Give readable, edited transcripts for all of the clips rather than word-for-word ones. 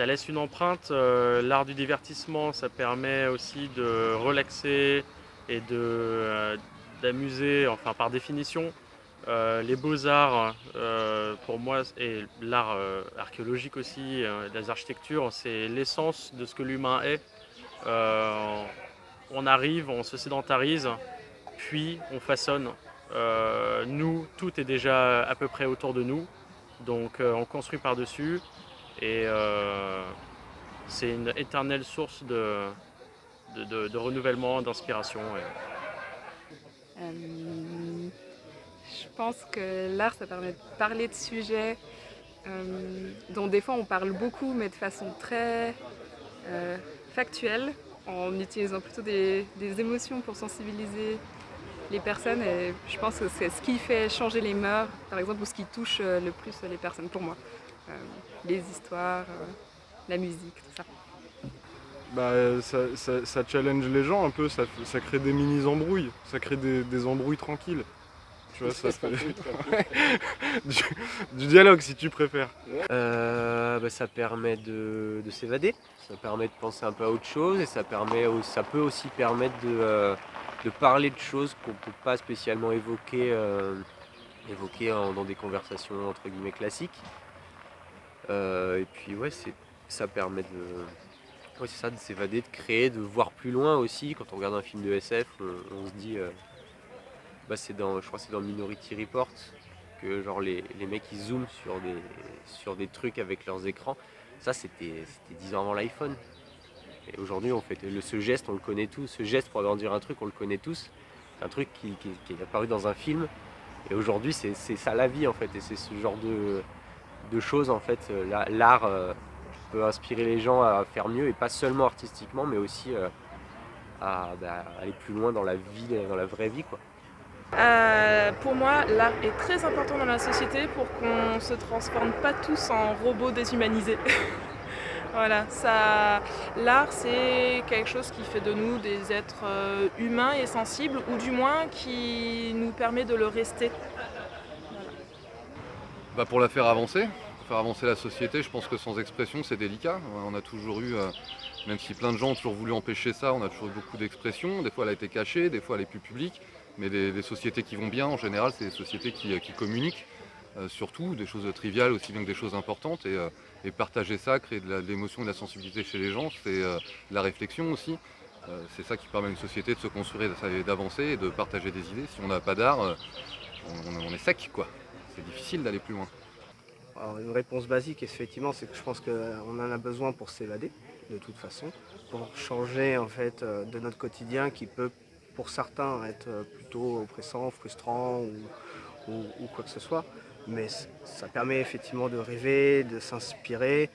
ça laisse une empreinte. L'art du divertissement, ça permet aussi de relaxer et d'amuser, enfin par définition. Les beaux-arts, pour moi, et l'art archéologique aussi, les architectures, c'est l'essence de ce que l'humain est. Euh, on arrive, on se sédentarise, puis on façonne. Nous, tout est déjà à peu près autour de nous, donc on construit par-dessus, et c'est une éternelle source de renouvellement, d'inspiration. Euh, je pense que l'art, ça permet de parler de sujets dont des fois on parle beaucoup, mais de façon très euh, factuelle, en utilisant plutôt des émotions pour sensibiliser les personnes. Et je pense que c'est ce qui fait changer les mœurs, par exemple, ou ce qui touche le plus les personnes pour moi. Euh, les histoires, la musique, tout ça. Bah, ça challenge les gens un peu, ça crée des mini-embrouilles, ça crée des embrouilles tranquilles. Tu vois, ça fait du, du dialogue si tu préfères. Ça permet de s'évader, ça permet de penser un peu à autre chose et ça peut aussi permettre de parler de choses qu'on ne peut pas spécialement évoquer dans des conversations entre guillemets classiques. Et puis ouais, ça permet ouais, c'est ça, de s'évader, de créer, de voir plus loin aussi. Quand on regarde un film de SF, on se dit, je crois que c'est dans Minority Report, que genre les mecs ils zooment sur des trucs avec leurs écrans. Ça c'était 10 ans avant l'iPhone. Et aujourd'hui on fait ce geste, on le connaît tous. Ce geste pour agrandir un truc, on le connaît tous. C'est un truc qui est apparu dans un film. Et aujourd'hui c'est ça la vie en fait. Et c'est ce genre de choses en fait. L'art peut inspirer les gens à faire mieux, et pas seulement artistiquement, mais aussi à aller plus loin dans la vie, dans la vraie vie, quoi. Pour moi, l'art est très important dans la société pour qu'on ne se transforme pas tous en robots déshumanisés. Voilà, l'art c'est quelque chose qui fait de nous des êtres humains et sensibles, ou du moins qui nous permet de le rester. Pour la faire avancer la société, je pense que sans expression c'est délicat. On a toujours eu, même si plein de gens ont toujours voulu empêcher ça, on a toujours eu beaucoup d'expression. Des fois elle a été cachée, des fois elle est plus publique. Mais des sociétés qui vont bien, en général, c'est des sociétés qui communiquent, surtout des choses triviales aussi bien que des choses importantes. Et partager ça, créer de l'émotion et de la sensibilité chez les gens, c'est de la réflexion aussi. C'est ça qui permet à une société de se construire, d'avancer et de partager des idées. Si on n'a pas d'art, on est sec, quoi. C'est difficile d'aller plus loin. Alors, une réponse basique, effectivement, c'est que je pense qu'on en a besoin pour s'évader, de toute façon, pour changer en fait de notre quotidien qui peut, pour certains, être plutôt oppressant, frustrant ou quoi que ce soit. Mais ça permet effectivement de rêver, de s'inspirer,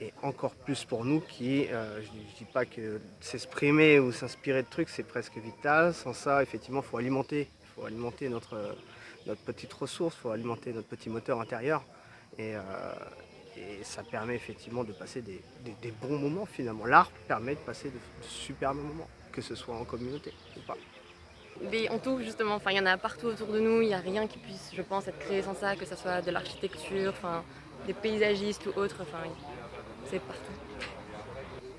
et encore plus pour nous qui, je ne dis pas que s'exprimer ou s'inspirer de trucs, c'est presque vital. Sans ça, effectivement, il faut alimenter notre petite ressource, il faut alimenter notre petit moteur intérieur. Et ça permet effectivement de passer des bons moments finalement. L'art permet de passer de superbes moments, que ce soit en communauté ou pas. Mais on touche justement, enfin il y en a partout autour de nous, il n'y a rien qui puisse, je pense, être créé sans ça, que ce soit de l'architecture, enfin des paysagistes ou autres, enfin c'est partout.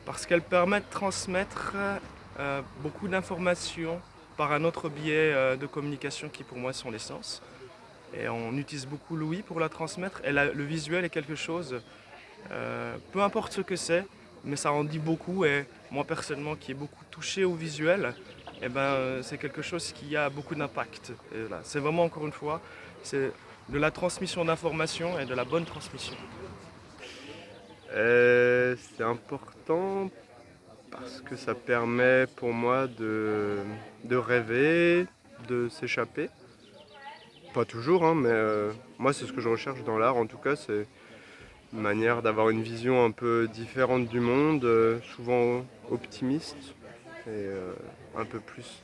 Parce qu'elle permet de transmettre beaucoup d'informations par un autre biais de communication qui pour moi sont l'essence. Et on utilise beaucoup l'ouïe pour la transmettre. Et le visuel est quelque chose, peu importe ce que c'est, mais ça en dit beaucoup. Et moi personnellement, qui est beaucoup touché au visuel, c'est quelque chose qui a beaucoup d'impact. Voilà, c'est vraiment, encore une fois, c'est de la transmission d'informations et de la bonne transmission. C'est important parce que ça permet pour moi de rêver, de s'échapper. Pas toujours, hein, mais moi c'est ce que je recherche dans l'art en tout cas, c'est une manière d'avoir une vision un peu différente du monde, souvent optimiste et un peu plus...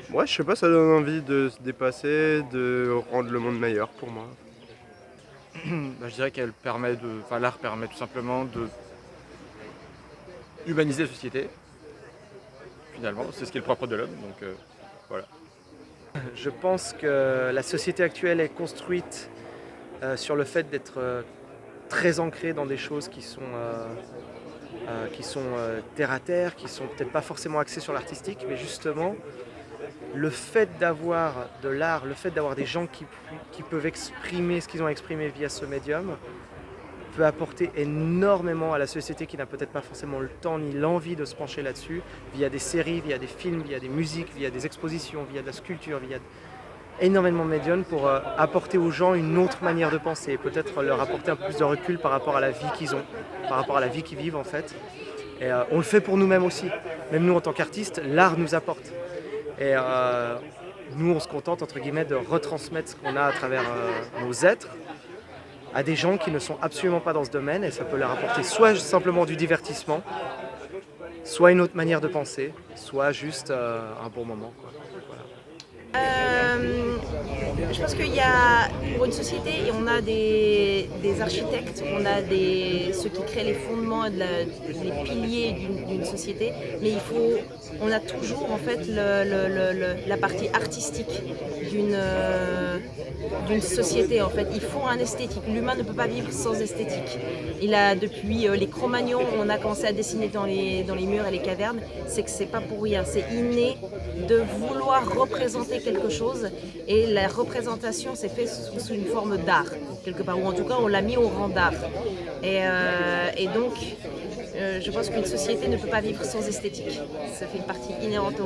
Ouais, je sais pas, ça donne envie de se dépasser, de rendre le monde meilleur pour moi. Je dirais l'art permet tout simplement de humaniser la société. Finalement, c'est ce qui est le propre de l'homme, donc voilà. Je pense que la société actuelle est construite sur le fait d'être très ancrés dans des choses qui sont terre à terre, qui sont peut-être pas forcément axées sur l'artistique, mais justement le fait d'avoir de l'art, le fait d'avoir des gens qui peuvent exprimer ce qu'ils ont exprimé via ce médium peut apporter énormément à la société qui n'a peut-être pas forcément le temps ni l'envie de se pencher là-dessus, via des séries, via des films, via des musiques, via des expositions, via de la sculpture, via énormément de médiums pour apporter aux gens une autre manière de penser et peut-être leur apporter un peu plus de recul par rapport à la vie qu'ils ont, par rapport à la vie qu'ils vivent en fait. Et on le fait pour nous-mêmes aussi. Même nous en tant qu'artistes, l'art nous apporte. Et nous on se contente entre guillemets de retransmettre ce qu'on a à travers nos êtres à des gens qui ne sont absolument pas dans ce domaine et ça peut leur apporter soit simplement du divertissement, soit une autre manière de penser, soit juste un bon moment, quoi. Voilà. Je pense qu'il y a, pour une société, on a des architectes, on a ceux qui créent les fondements, les piliers d'une société, mais on a toujours en fait la partie artistique d'une société. En fait, il faut un esthétique. L'humain ne peut pas vivre sans esthétique. Depuis les Cro-Magnons, on a commencé à dessiner dans les murs et les cavernes. C'est que c'est pas pour rien. C'est inné de vouloir représenter quelque chose. Et la représentation s'est faite sous une forme d'art, quelque part, ou en tout cas on l'a mis au rang d'art. Et donc, je pense qu'une société ne peut pas vivre sans esthétique. Ça fait une partie inhérente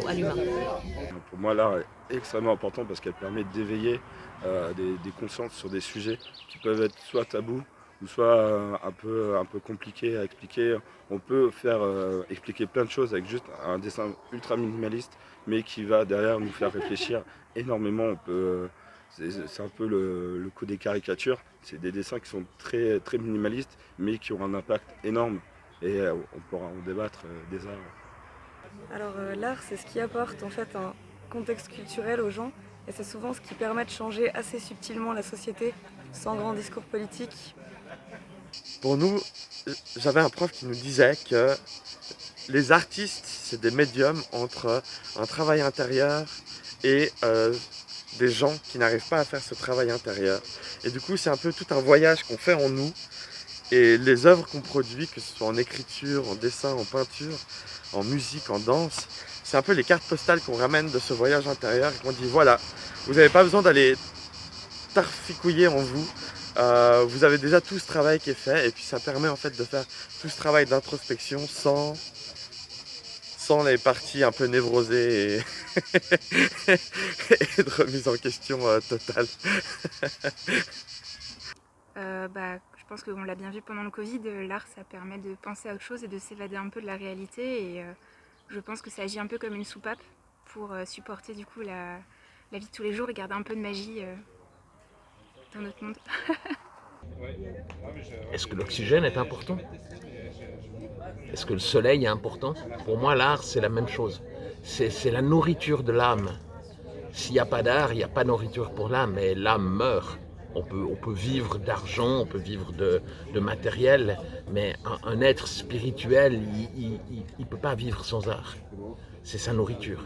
à l'humain. Pour moi, l'art est extrêmement important parce qu'elle permet d'éveiller des consciences sur des sujets qui peuvent être soit tabous ou soit un peu compliqués à expliquer. On peut faire expliquer plein de choses avec juste un dessin ultra minimaliste, mais qui va derrière nous faire réfléchir énormément. C'est un peu le coup des caricatures. C'est des dessins qui sont très, très minimalistes, mais qui ont un impact énorme. Et on pourra en débattre des arts. Alors l'art, c'est ce qui apporte en fait un contexte culturel aux gens et c'est souvent ce qui permet de changer assez subtilement la société sans grand discours politique. Pour nous, j'avais un prof qui nous disait que les artistes, c'est des médiums entre un travail intérieur et des gens qui n'arrivent pas à faire ce travail intérieur. Et du coup, c'est un peu tout un voyage qu'on fait en nous. Et les œuvres qu'on produit, que ce soit en écriture, en dessin, en peinture, en musique, en danse, c'est un peu les cartes postales qu'on ramène de ce voyage intérieur et qu'on dit voilà, vous n'avez pas besoin d'aller tarficouiller en vous. Vous avez déjà tout ce travail qui est fait et puis ça permet en fait de faire tout ce travail d'introspection sans les parties un peu névrosées et de remise en question totale. Je pense qu'on l'a bien vu pendant le Covid, l'art ça permet de penser à autre chose et de s'évader un peu de la réalité et je pense que ça agit un peu comme une soupape pour supporter du coup la vie de tous les jours et garder un peu de magie dans notre monde. Est-ce que l'oxygène est important ? Est-ce que le soleil est important ? Pour moi, l'art, c'est la même chose. C'est la nourriture de l'âme. S'il n'y a pas d'art, il n'y a pas de nourriture pour l'âme, et l'âme meurt. On peut vivre d'argent, on peut vivre de matériel, mais un être spirituel, il ne peut pas vivre sans art. C'est sa nourriture.